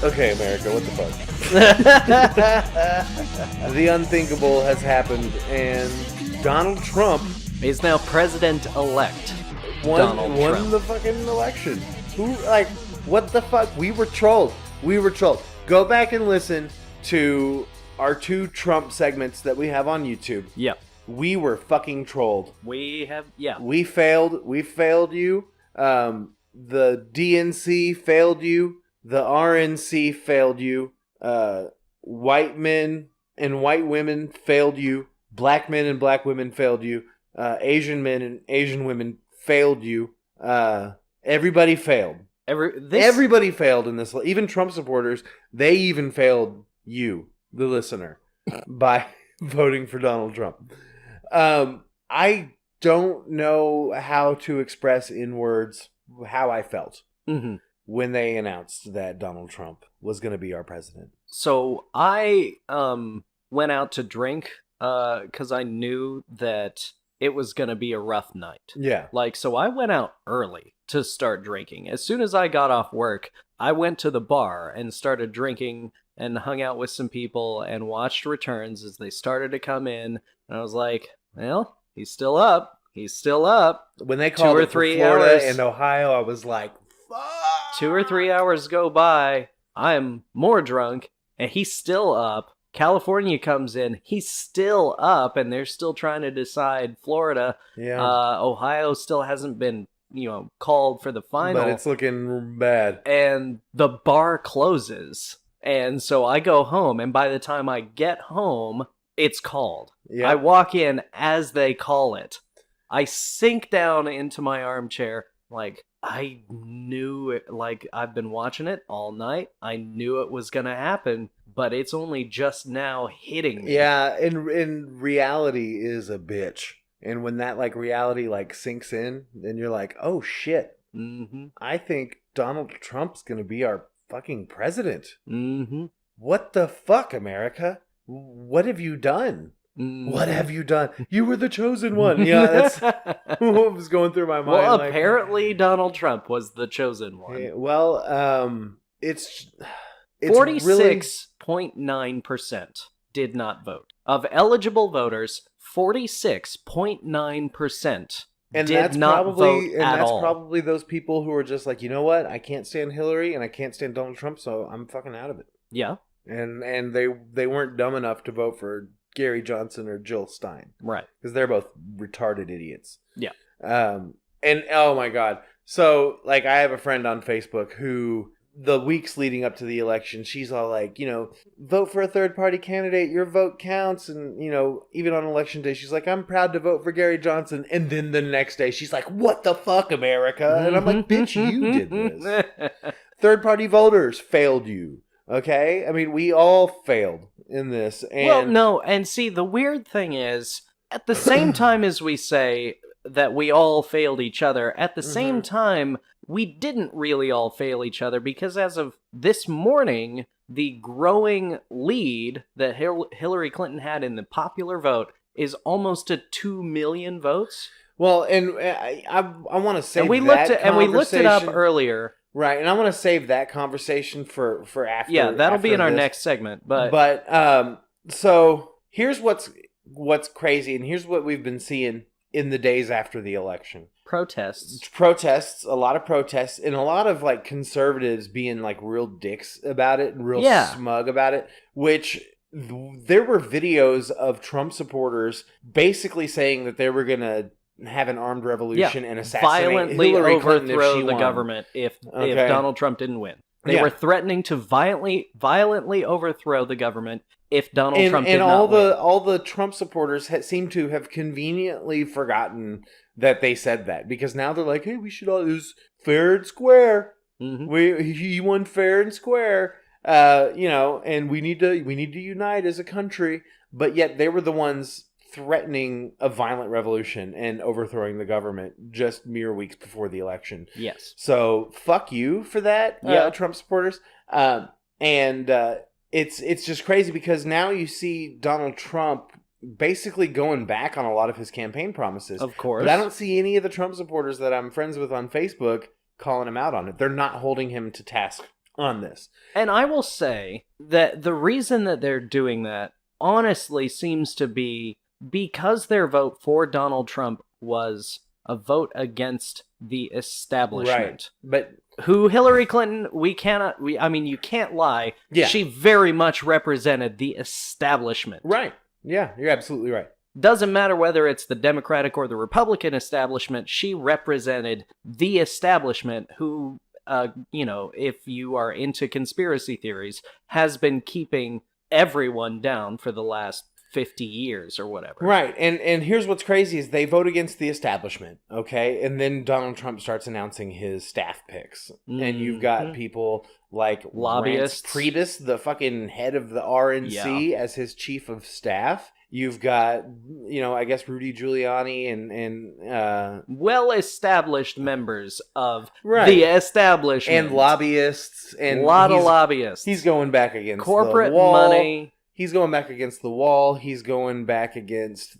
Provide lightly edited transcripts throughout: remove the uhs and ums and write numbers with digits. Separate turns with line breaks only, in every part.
Okay, America, what the fuck? The unthinkable has happened, and Donald Trump
He's now president-elect.
won the fucking election. What the fuck? We were trolled. Go back and listen to our 2 Trump segments that we have on YouTube.
Yep.
We were fucking trolled.
We
failed you. The DNC failed you. The RNC failed you. White men and white women failed you. Black men and black women failed you. Asian men and Asian women failed you. Everybody failed. Everybody failed in this. Even Trump supporters, they even failed you, the listener, by voting for Donald Trump. I don't know how to express in words how I felt when they announced that Donald Trump was going to be our president.
So I went out to drink because I knew that it was going to be a rough night.
Yeah.
So I went out early to start drinking. As soon as I got off work, I went to the bar and started drinking and hung out with some people and watched returns as they started to come in. And I was like, well, he's still up.
When they called
2 or
it
3
for Florida
hours
and Ohio, I was like, fuck!
2 or 3 hours go by. I'm more drunk, and he's still up. California comes in, he's still up, and they're still trying to decide Florida.
Yeah.
Ohio still hasn't been, called for the final.
But it's looking bad.
And the bar closes. And so I go home, and by the time I get home, it's called.
Yep.
I walk in as they call it. I sink down into my armchair, I knew it, I've been watching it all night. I knew it was gonna happen, but it's only just now hitting me.
Yeah, and reality is a bitch. And when that reality sinks in, then you're like, oh shit.
Mm-hmm.
I think Donald Trump's gonna be our fucking president.
Mm-hmm.
What the fuck, America? What have you done?
Mm-hmm.
What have you done? You were the chosen one. Yeah, that's what was going through my mind.
Well, apparently Donald Trump was the chosen one.
It's
46.9% did not vote. Of eligible voters, 46.9% did not vote at all.
And that's probably those people who are just like, you know what? I can't stand Hillary and I can't stand Donald Trump, so I'm fucking out of it.
Yeah.
And they weren't dumb enough to vote for Gary Johnson or Jill Stein.
Right.
Because they're both retarded idiots.
Yeah.
And oh my God. So I have a friend on Facebook who the weeks leading up to the election, she's all like, vote for a third party candidate. Your vote counts. And, even on election day, she's like, I'm proud to vote for Gary Johnson. And then the next day she's like, what the fuck, America? And I'm like, bitch, you did this. Third party voters failed you. Okay? I mean, we all failed in this. And
well, no, and see, the weird thing is, at the same time as we say that we all failed each other, at the same time, we didn't really all fail each other, because as of this morning, the growing lead that Hillary Clinton had in the popular vote is almost to 2 million votes.
Well, and I want to say
we looked it up earlier.
Right, and I want to save that conversation for after.
Yeah, that'll
after
be in our
this.
next segment. But
so here's what's crazy, and here's what we've been seeing in the days after the election. Protests, a lot of protests, and a lot of conservatives being real dicks about it and real smug about it, which there were videos of Trump supporters basically saying that they were going to have an armed revolution and assassinate
violently
Hillary Clinton
overthrow the government if Donald Trump didn't win. They were threatening to violently overthrow the government if Donald Trump did not win. And
all the Trump supporters seem to have conveniently forgotten that they said that, because now they're like, hey, we should all use fair and square. Mm-hmm. He won fair and square. And we need to unite as a country. But yet they were the ones threatening a violent revolution and overthrowing the government just mere weeks before the election.
Yes.
So fuck you for that, Trump supporters. It's just crazy because now you see Donald Trump basically going back on a lot of his campaign promises.
Of course.
But I don't see any of the Trump supporters that I'm friends with on Facebook calling him out on it. They're not holding him to task on this.
And I will say that the reason that they're doing that honestly seems to be because their vote for Donald Trump was a vote against the establishment.
Right. But
who Hillary Clinton, you can't lie.
Yeah.
She very much represented the establishment.
Right. Yeah, you're absolutely right.
Doesn't matter whether it's the Democratic or the Republican establishment, she represented the establishment who, if you are into conspiracy theories, has been keeping everyone down for the last 50 years or whatever.
Right. And here's what's crazy is they vote against the establishment, okay? And then Donald Trump starts announcing his staff picks. Mm-hmm. And you've got people like
lobbyists.
Reince Priebus, the fucking head of the RNC, as his chief of staff. You've got, I guess Rudy Giuliani and
well-established members of the establishment.
And lobbyists. And
a lot of lobbyists.
He's going back against
corporate
the wall.
Money.
He's going back against the wall. He's going back against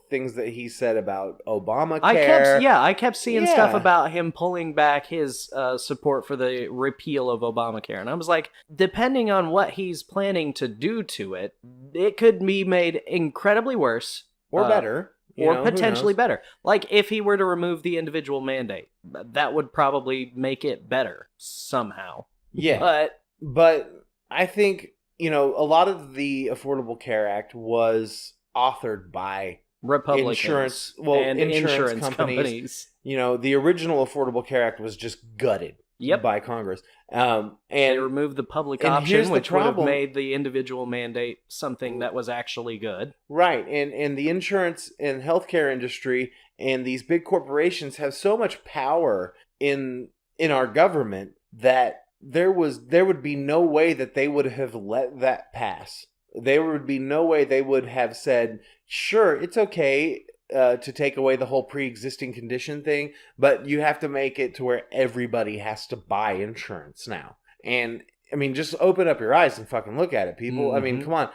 things that he said about Obamacare.
I kept seeing stuff about him pulling back his support for the repeal of Obamacare. And I was like, depending on what he's planning to do to it, it could be made incredibly worse.
Or better.
Or potentially better. Like, if he were to remove the individual mandate, that would probably make it better somehow.
Yeah. But I think... a lot of the Affordable Care Act was authored by
Republicans
insurance companies. The original Affordable Care Act was just gutted by Congress. And
they removed the public option, which would have made the individual mandate something that was actually good. Right.
And the insurance and healthcare industry and these big corporations have so much power in our government that there would be no way that they would have let that pass. There would be no way they would have said, sure, it's okay to take away the whole pre-existing condition thing, but you have to make it to where everybody has to buy insurance now. And, just open up your eyes and fucking look at it, people.
Mm-hmm.
Come on.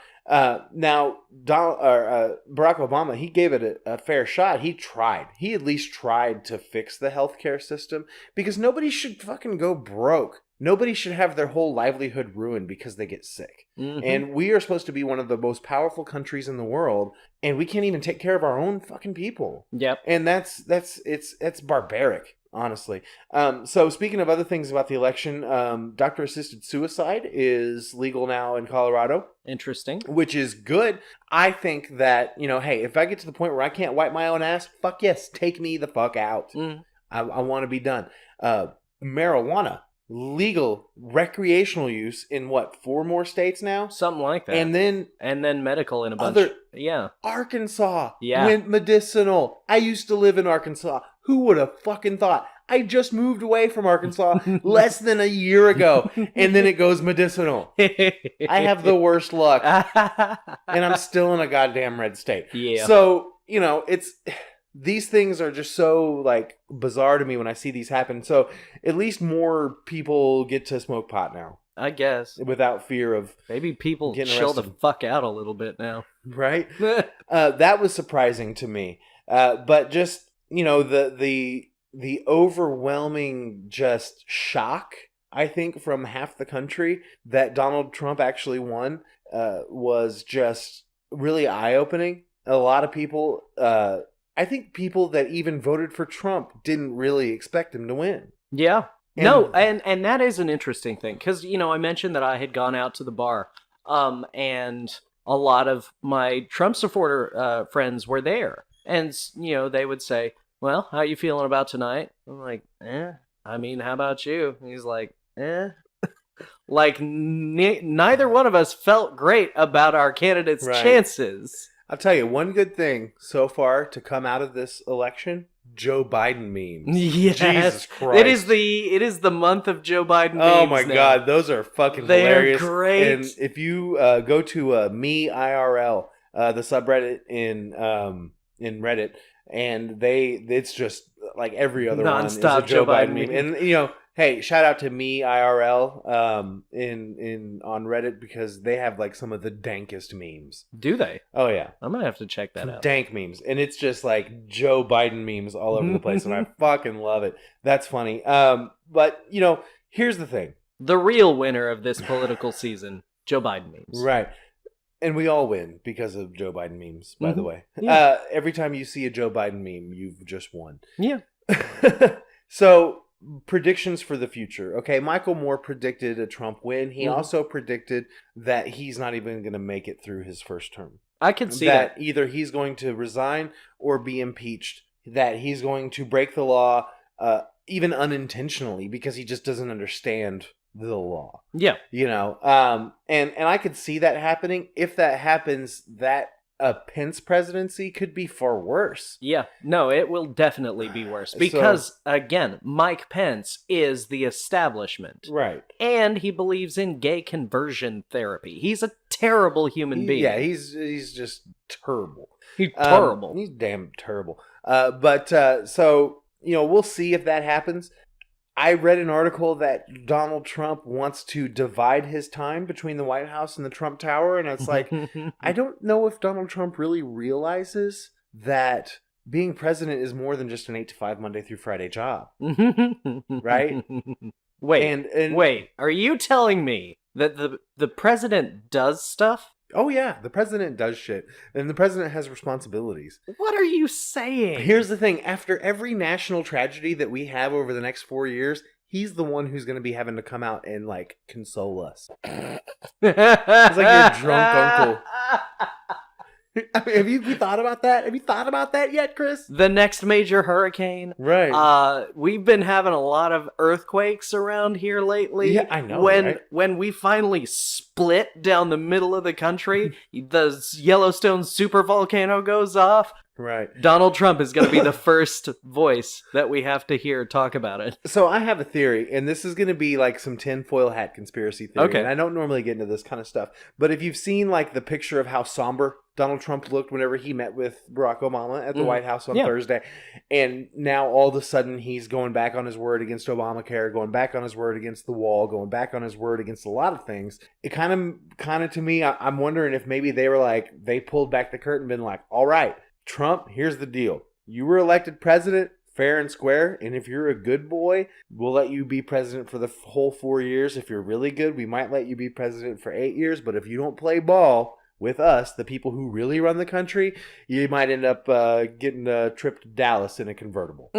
Now, Barack Obama, he gave it a fair shot. He tried. He at least tried to fix the healthcare system because nobody should fucking go broke. Nobody should have their whole livelihood ruined because they get sick. Mm-hmm. And we are supposed to be one of the most powerful countries in the world, and we can't even take care of our own fucking people.
Yep.
And it's barbaric, honestly. So speaking of other things about the election, doctor-assisted suicide is legal now in Colorado.
Interesting.
Which is good. I think that, hey, if I get to the point where I can't wipe my own ass, fuck yes, take me the fuck out.
Mm.
I want to be done. Marijuana. Legal recreational use in 4 more states now?
Something like that.
And
then medical in a bunch.
Arkansas went medicinal. I used to live in Arkansas. Who would have fucking thought? I just moved away from Arkansas less than a year ago, and then it goes medicinal. I have the worst luck. And I'm still in a goddamn red state.
Yeah.
So, it's... These things are just so, bizarre to me when I see these happen. So, at least more people get to smoke pot now.
I guess.
Without fear of
maybe people chill the fuck out a little bit now.
Right? That was surprising to me. But just, the overwhelming just shock, I think, from half the country that Donald Trump actually won was just really eye-opening. A lot of people... I think people that even voted for Trump didn't really expect him to win.
Yeah. And that is an interesting thing. Because, I mentioned that I had gone out to the bar. And a lot of my Trump supporter friends were there. And, they would say, well, how you feeling about tonight? I'm like, how about you? And he's like, neither one of us felt great about our candidates' chances.
I'll tell you, one good thing so far to come out of this election, Joe Biden memes.
Yes.
Jesus Christ.
It is the month of Joe Biden memes.
Oh my God, those are fucking hilarious.
They're great.
And if you go to me IRL, the subreddit in Reddit, and it's just like every other one is a Joe Biden meme. And hey, shout out to me IRL on Reddit because they have some of the dankest memes.
Do they?
Oh yeah.
I'm gonna have to check that out.
Dank memes. And it's just Joe Biden memes all over the place, and I fucking love it. That's funny. But here's the thing.
The real winner of this political season, Joe Biden memes.
Right. And we all win because of Joe Biden memes, by the way.
Yeah.
Every time you see a Joe Biden meme, you've just won.
Yeah.
So, predictions for the future. Okay, Michael Moore predicted a Trump win. He also predicted that he's not even going to make it through his first term.
I can see that.
Either he's going to resign or be impeached. That he's going to break the law, even unintentionally, because he just doesn't understand the law.
Yeah.
You know, and I could see that happening. If that happens, that a Pence presidency could be far worse.
Yeah. No, it will definitely be worse. Because, again, Mike Pence is the establishment.
Right.
And he believes in gay conversion therapy. He's a terrible human being.
Yeah, he's just terrible.
He's terrible.
He's damn terrible. So, you know, we'll see if that happens. I read an article that Donald Trump wants to divide his time between the White House and the Trump Tower. And it's like, I don't know if Donald Trump really realizes that being president is more than just an 8 to 5 Monday through Friday job. Right?
Wait, are you telling me that the president does stuff?
Oh, yeah. The president does shit. And the president has responsibilities.
What are you saying?
Here's the thing. After every national tragedy that we have over the next 4 years, he's the one who's going to be having to come out and, like, console us. It's like your drunk uncle. I mean, have you thought about that? Have you thought about that yet, Chris?
The next major hurricane.
Right.
We've been having a lot of earthquakes around here lately.
Yeah, I know.
When we finally split down the middle of the country, the Yellowstone supervolcano goes off.
Right.
Donald Trump is going to be the first voice that we have to hear talk about it.
So I have a theory, and this is going to be like some tinfoil hat conspiracy theory.
Okay.
And I don't normally get into this kind of stuff, but if you've seen like the picture of how somber Donald Trump looked whenever he met with Barack Obama at the White House on Thursday, and now all of a sudden he's going back on his word against Obamacare, going back on his word against the wall, going back on his word against a lot of things. It kind of to me, I'm wondering if maybe they were like, they pulled back the curtain and been like, all right, Trump, here's the deal. You were elected president fair and square, and if you're a good boy, we'll let you be president for the whole 4 years. If you're really good, we might let you be president for 8 years, but if you don't play ball with us, the people who really run the country, you might end up getting a trip to Dallas in a convertible.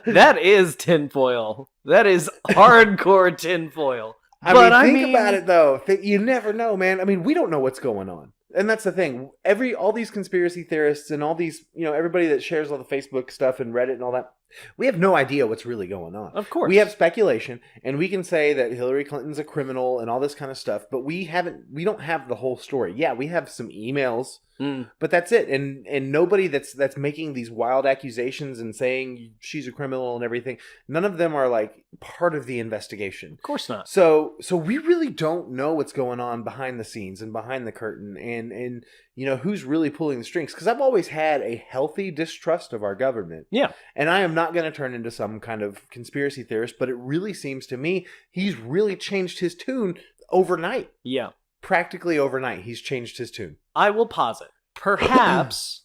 That is tinfoil. That is hardcore tinfoil.
I mean, about it, though. You never know, man. I mean, we don't know what's going on. And that's the thing. All these conspiracy theorists and all these, everybody that shares all the Facebook stuff and Reddit and all that, we have no idea what's really going on.
Of course.
We have speculation, and we can say that Hillary Clinton's a criminal and all this kind of stuff, but we don't have the whole story. Yeah, we have some emails, but that's it. And nobody that's making these wild accusations and saying she's a criminal and everything, none of them are like part of the investigation.
Of course not.
So we really don't know what's going on behind the scenes and behind the curtain and who's really pulling the strings, because I've always had a healthy distrust of our government.
Yeah.
And I am not going to turn into some kind of conspiracy theorist, but it really seems to me he's really changed his tune overnight.
Yeah.
Practically overnight, he's changed his tune.
I will posit. Perhaps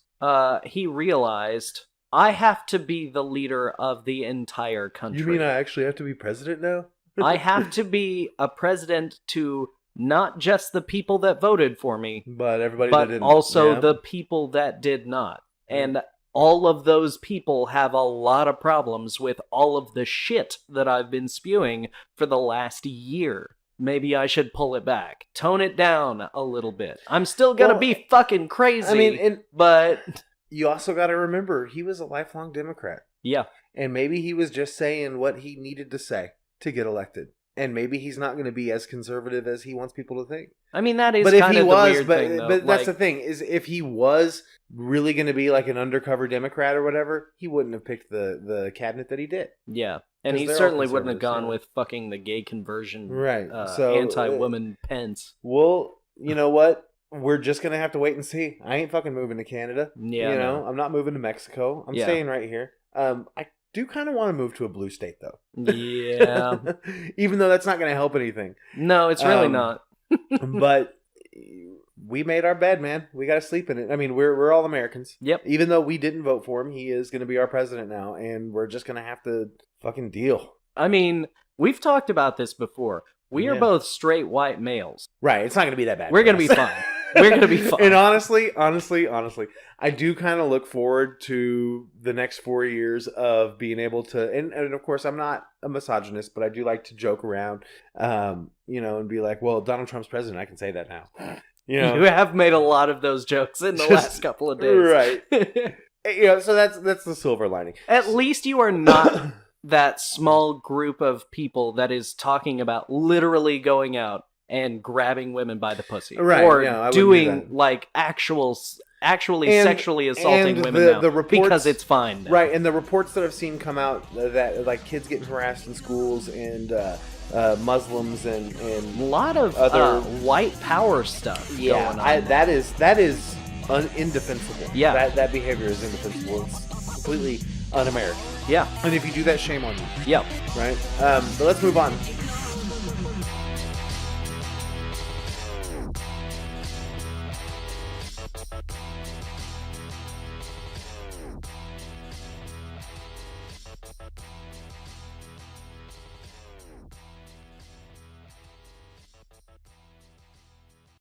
he realized, I have to be the leader of the entire country.
You mean I actually have to be president now?
I have to be a president to not just the people that voted for me,
but everybody
but
that didn't.
Also the people that did not. And all of those people have a lot of problems with all of the shit that I've been spewing for the last year. Maybe I should pull it back. Tone it down a little bit. I'm still gonna be fucking crazy.
I mean,
but
you also got to remember, he was a lifelong Democrat.
Yeah.
And maybe he was just saying what he needed to say to get elected. And maybe he's not going to be as conservative as he wants people to think.
I mean, that is kind of the weird thing, though.
But that's the thing, is if he was really going to be like an undercover Democrat or whatever, he wouldn't have picked the cabinet that he did.
Yeah. And he certainly wouldn't have gone with fucking the gay conversion, anti-woman Pence.
Well, you know what? We're just going to have to wait and see. I ain't fucking moving to Canada.
Yeah.
No. I'm not moving to Mexico. I'm staying right here. I do kind of want to move to a blue state, though.
Yeah.
Even though that's not going to help anything.
No, it's really not.
But we made our bed, man. We got to sleep in it. I mean, we're all Americans.
Yep.
Even though we didn't vote for him, he is going to be our president now, and we're just going to have to fucking deal.
I mean, we've talked about this before. We are both straight white males.
Right. It's not going to be that bad.
We're going to be fine. We're going to be fine.
And honestly, I do kind of look forward to the next 4 years of being able to, and of course, I'm not a misogynist, but I do like to joke around, and be like, well, Donald Trump's president, I can say that now. You
have made a lot of those jokes in the last couple of days.
Right. So that's the silver lining.
At least you are not that small group of people that is talking about literally going out and grabbing women by the pussy,
right?
Or doing like actually sexually assaulting women now,
reports,
because it's fine now.
Right? And the reports that I've seen come out that like kids getting harassed in schools and Muslims and
a lot of other white power stuff. going on.
That is indefensible.
Yeah,
that behavior is indefensible. It's completely un-American.
Yeah,
and if you do that, shame on you.
Yep.
Right. But let's move on.